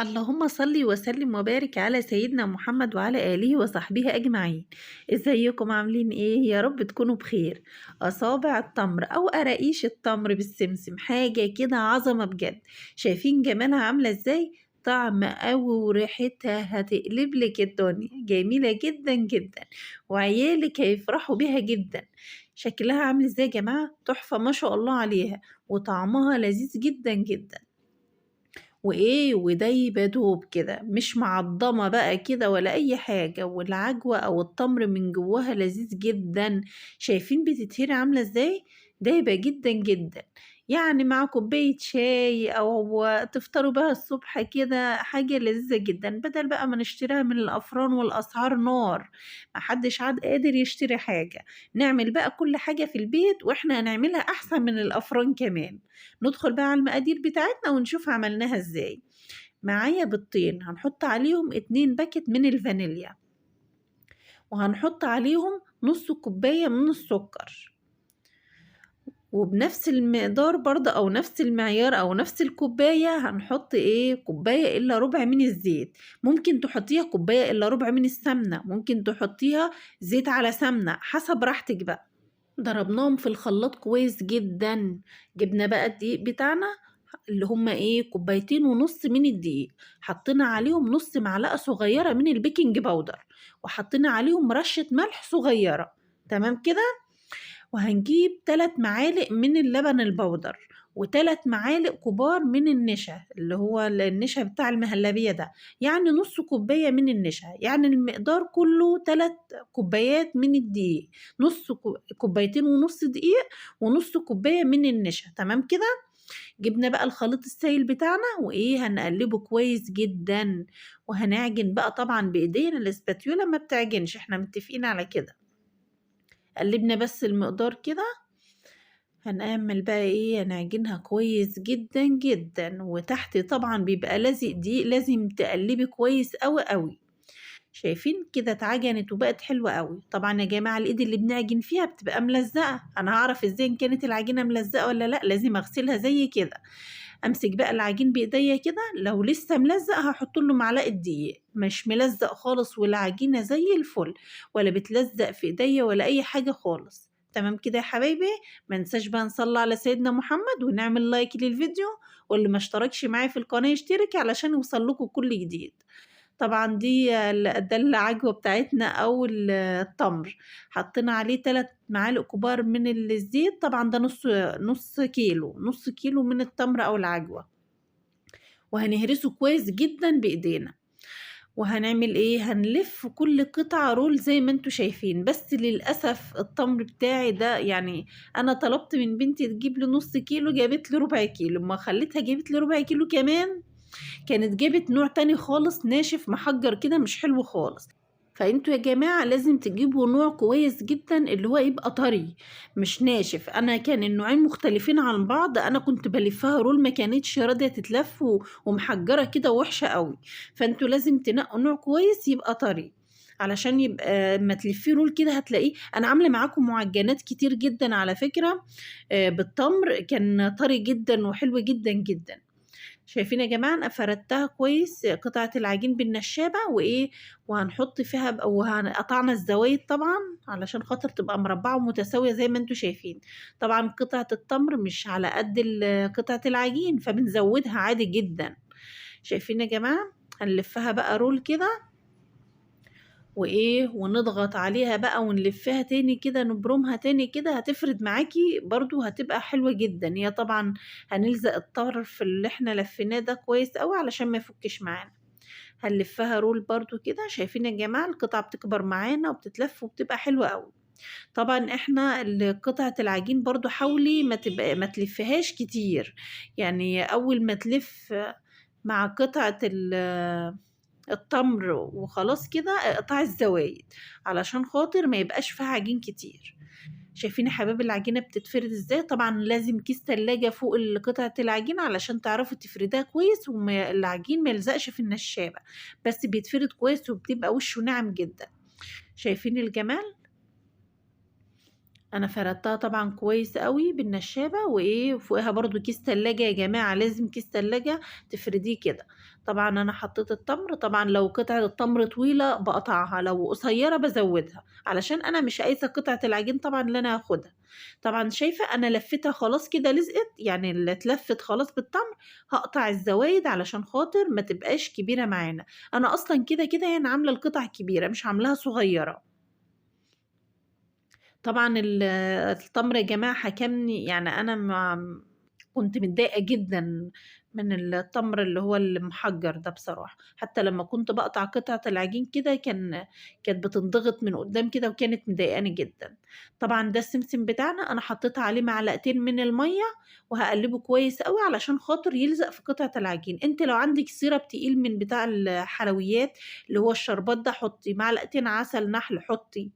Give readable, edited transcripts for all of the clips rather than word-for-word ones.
اللهم صل وسلم وبارك على سيدنا محمد وعلى آله وصحبه أجمعين. ازيكم عاملين ايه؟ يا رب تكونوا بخير. أصابع التمر أو قراقيش التمر بالسمسم حاجة كده عظمة بجد. شايفين جمالها عاملة ازاي؟ طعم قوي وريحتها هتقلب لك الدنيا، جميلة جدا جدا وعيالك هيفرحوا بيها جدا. شكلها عامل ازاي يا جماعة؟ تحفة ما شاء الله عليها، وطعمها لذيذ جدا جدا. وإيه ودايبة دوب كده، مش معضمة بقى كده ولا أي حاجة، والعجوة أو التمر من جواها لذيذ جدا. شايفين بتتهري عاملة ازاي؟ دايبة جدا جدا. يعني مع كوباية شاي أو تفطروا بها الصبح كده، حاجة لذيذة جدا، بدل بقى ما نشتريها من الأفران والأسعار نار. محدش عاد قادر يشتري حاجة. نعمل بقى كل حاجة في البيت، واحنا هنعملها أحسن من الأفران كمان. ندخل بقى على المقادير بتاعتنا ونشوف عملناها ازاي. معايا بيضتين هنحط عليهم 2 باكت من الفانيليا، وهنحط عليهم نص كوباية من السكر، وبنفس المقدار برضه او نفس المعيار او نفس الكوباية هنحط كوباية الا ربع من الزيت. ممكن تحطيها كوباية الا ربع من السمنة، ممكن تحطيها زيت على سمنة حسب راحتك بقى. ضربناهم في الخلاط كويس جدا. جبنا بقى الدقيق بتاعنا، اللي هما كوبايتين ونص من الدقيق. حطينا عليهم نص معلقة صغيرة من البيكنج باودر، وحطينا عليهم رشة ملح صغيرة. تمام كده. وهنجيب 3 معالق من اللبن البودر، و3 معالق كبار من النشا، اللي هو النشا بتاع المهلبية ده. يعني نص كوباية من النشا، يعني المقدار كله 3 كوبايات من الدقيق. كوبايتين ونص دقيق، ونص كوباية من النشا. تمام كده. جبنا بقى الخليط السائل بتاعنا هنقلبه كويس جدا. وهنعجن بقى طبعا بايدينا، الاسباتيولا ما بتعجنش، احنا متفقين على كده. قلبنا بس المقدار كده. هنعمل بقى هنعجنها كويس جدا جدا، وتحت طبعا بيبقى لازق دقيق، لازم تقلبي كويس قوي قوي. شايفين كده اتعجنت وبقت حلوة قوي. طبعا يا جماعة الايد اللي بنعجن فيها بتبقى ملزقة، انا هعرف ازاي ان كانت العجينة ملزقة ولا لا؟ لازم اغسلها زي كده. امسك بقى العجين بايديا كده، لو لسه ملزق هحط له معلقة دقيق، مش ملزق خالص والعجينة زي الفل، ولا بتلزق في ايديا ولا اي حاجة خالص. تمام كده يا حبايبي. ما ننساش بقى نصلي على سيدنا محمد ونعمل لايك للفيديو، واللي ما اشتركش معايا في القناة يشترك علشان يوصل لكم كل جديد. طبعا ده العجوة بتاعتنا أو التمر. حطينا عليه 3 معالق كبار من الزيت، طبعا ده نص كيلو من التمر أو العجوة. وهنهرسه كويس جدا بإيدينا. وهنعمل هنلف كل قطعة رول زي ما انتوا شايفين. بس للأسف التمر بتاعي ده يعني، أنا طلبت من بنتي تجيب لي نص كيلو، جابت لي ربع كيلو. ما خليتها جابت لي ربع كيلو كمان، كانت جابت نوع تاني خالص ناشف محجر كده مش حلو خالص. فانتوا يا جماعة لازم تجيبوا نوع كويس جدا، اللي هو يبقى طري مش ناشف. انا كان النوعين مختلفين عن بعض، انا كنت بلفها رول ما كانتش راضية تتلف ومحجرة كده وحشة قوي. فانتوا لازم تنقوا نوع كويس يبقى طري، علشان يبقى ما تلفيه رول كده هتلاقيه. انا عامله معاكم معجنات كتير جدا على فكرة، بالتمر كان طري جدا وحلو جدا جدا. شايفين يا جماعة أنا فردتها كويس قطعة العجين بالنشابة وهنحط فيها وهنقطعنا الزوايد طبعا علشان خاطر تبقى مربعة ومتساوية زي ما انتوا شايفين. طبعا قطعة التمر مش على قد قطعة العجين، فبنزودها عادي جدا. شايفين يا جماعة. هنلفها بقى رول كده، ونضغط عليها بقى ونلفها تاني كده، نبرمها تاني كده، هتفرد معاكي برضو، هتبقى حلوة جدا. هي طبعا هنلزق الطرف اللي احنا لفيناه ده كويس قوي علشان ما يفكش معانا. هنلفها رول برضو كده. شايفين يا جماعة القطعة بتكبر معانا وبتتلف وبتبقى حلوة قوي. طبعا احنا قطعة العجين برضو حاولي ما تلفهاش كتير. يعني اول ما تلف مع قطعة التمر وخلاص كده اقطعي الزوايد، علشان خاطر ما يبقاش فيها عجين كتير. شايفين يا حبايبي العجينة بتتفرد ازاي؟ طبعا لازم كيس تلاجة فوق قطعة العجين علشان تعرفوا تفردها كويس، والعجين ما يلزقش في النشابة، بس بيتفرد كويس وبتبقى وشه ناعم جدا. شايفين الجمال. أنا فردتها طبعًا كويس أوي بالنشابة، وإيه وفوقيها برضه كيس تلاجة يا جماعة، لازم كيس تلاجة تفرديه كده. طبعًا أنا حطيت التمر، طبعًا لو قطعة التمر طويلة باقطعها، لو قصيرة بازودها، علشان أنا مش قايسة قطعة العجين طبعًا اللي أنا هاخدها. طبعًا شايفة أنا لفيتها خلاص كده لزقت، يعني اللي اتلفت خلاص بالتمر، هاقطع الزوايد علشان خاطر ما تبقاش كبيرة معانا. أنا أصلًا كده يعني عاملة القطع كبيرة مش عاملاها صغيرة. طبعًا التمر يا جماعة حكمني، يعني أنا كنت متضايقة جدًا من التمر اللي هو المحجّر ده بصراحة، حتى لمّا كنت باقطع قطعة العجين كده كانت بتنضغط من قدّام كده وكانت مضايقاني جدًا. طبعًا ده السمسم بتاعنا أنا حطيت عليه معلقتين من المَيّة وهاقلّبه كويس أوي علشان خاطر يلزق في قطعة العجين. أنتِ لو عندِك سيرب تقيل من بتاع الحلويات اللي هو الشربات ده حطّي، معلقتين عسل نحل حطّي.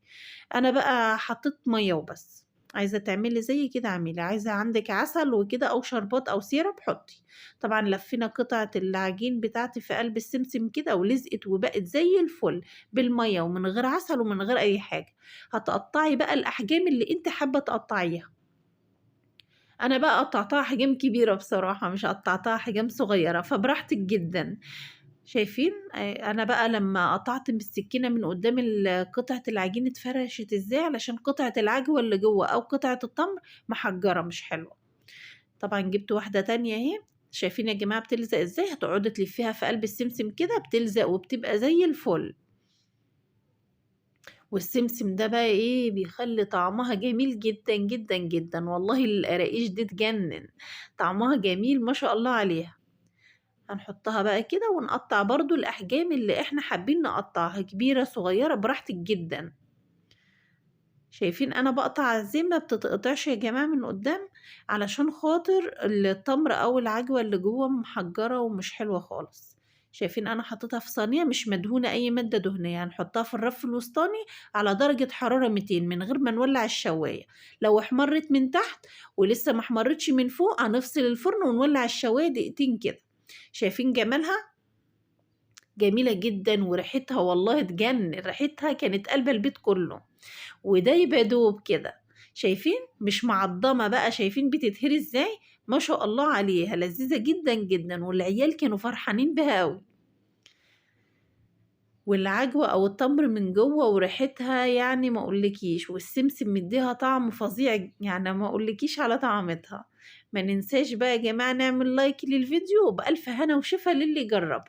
أنا بقى حطيت مَيّة وبس. عايزة تعملي زيي كده اعملي، عايزة عندِك عسل وكده أو شربات أو سيرب حطّي. طبعًا لفّينا قطعة العجين بتاعتي في قلب السمسم كده ولزقت وبقت زي الفل بالمَيّة ومن غير عسل ومن غير أي حاجة. هتقطّعي بقى الأحجام اللي أنتِ حابة تقطّعيها. أنا بقى قطّعتها أحجام كبيرة بصراحة، مش قطّعتها أحجام صغيّرة، فبراحتك جدًا. شايفين؟ أنا بقى لمّا قطعت بالسكينة من قدّام قطعة العجين اتفرشت إزاي، علشان قطعة العجوة اللي جوّه أو قطعة التمر محجّرة مش حلوة. طبعًا جِبت واحدة تانية أهي، شايفين يا جماعة بتلزق إزاي، هتقعدي تلفّيها في قلب السمسم كده بتلزق وبتبقى زي الفل. والسمسم ده بقى إيه، بيخلّي طعمها جميل جدًا، جدًا، جدًا، والله القراقيش دي تجنن، طعمها جميل ما شاء الله عليها. هنحطها بقى كده ونقطّع برضه الأحجام اللي إحنا حابين نقطّعها، كبيرة، صغيّرة، براحتك جدًا. شايفين أنا باقطع إزاي، ما بتتقطعش يا جماعة من قدّام، علشان خاطر التمر أو العجوة اللي جوّه محجّرة ومش حلوة خالص. شايفين أنا حطيتها في صينية مش مدهونة أي مادة دهنية، هنحطها في الرف الوسطاني على درجة حرارة 200 من غير ما نولّع الشواية. لو احمرِّت من تحت ولسه ما احمرِّتش من فوق، هنفصل الفرن ونولّع الشواية دقيقتين كده. شايفين جمالها؟ جميلة جدًا وريحتها والله تجنن، ريحتها كانت قالبة البيت كلّه، ودايبة دوب كده. شايفين؟ مش معضّمة بقى، شايفين بتتهري إزاي؟ ما شاء الله عليها، لذيذة جدًا، جدًا، والعيال كانوا فرحانين بها أوي. والعجوة أو التمر من جوّه وريحتها يعني ما أقولكيش، والسمسم مدّيها طعم فظيع يعني ما أقولكيش على طعمتها. ما ننساش بقى يا جماعة نعمل لايك للفيديو، وبألف هنا وشفا للي جرّبه.